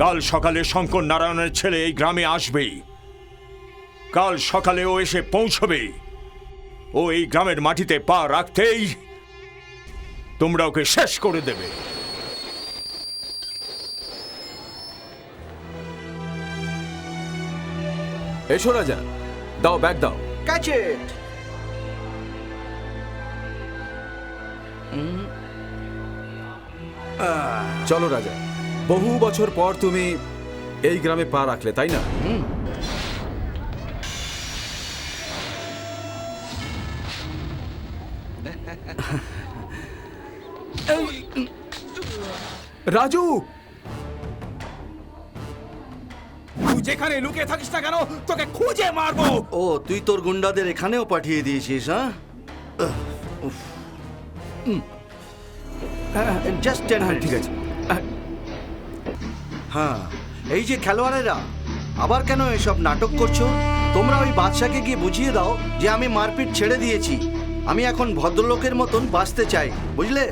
কাল সকালে শঙ্কর নারায়ণের ছেলে এই গ্রামে আসবে। কাল সকালে ও এসে পৌঁছবে। ও এই গ্রামের মাটিতে পা রাখতেই তোমরা ওকে শেষ করে দেবে। এসো রাজা, দাও ব্যাগ দাও। ক্যাচ ইট। চলো রাজা, বহু বছর পর তুমি এই গ্রামে পা রাখলে, তাই না? রাজু, তুই যেখানে লুকিয়ে থাকিস না কেন, তোকে খুঁজে মারবো। ও, তুই তোর গুন্ডাদের এখানেও পাঠিয়ে দিয়েছিস, হ্যাঁ? Just 10 minute. ঠিক আছে। হ্যাঁ, এই যে খেলোয়াড়েরা, আবার কেন এসব নাটক করছো? তোমরা ওই বাদশাকে গিয়ে বুঝিয়ে দাও যে আমি মারপিট ছেড়ে দিয়েছি। আমি এখন ভদ্রলোকের মতন বাঁচতে চাই, বুঝলে?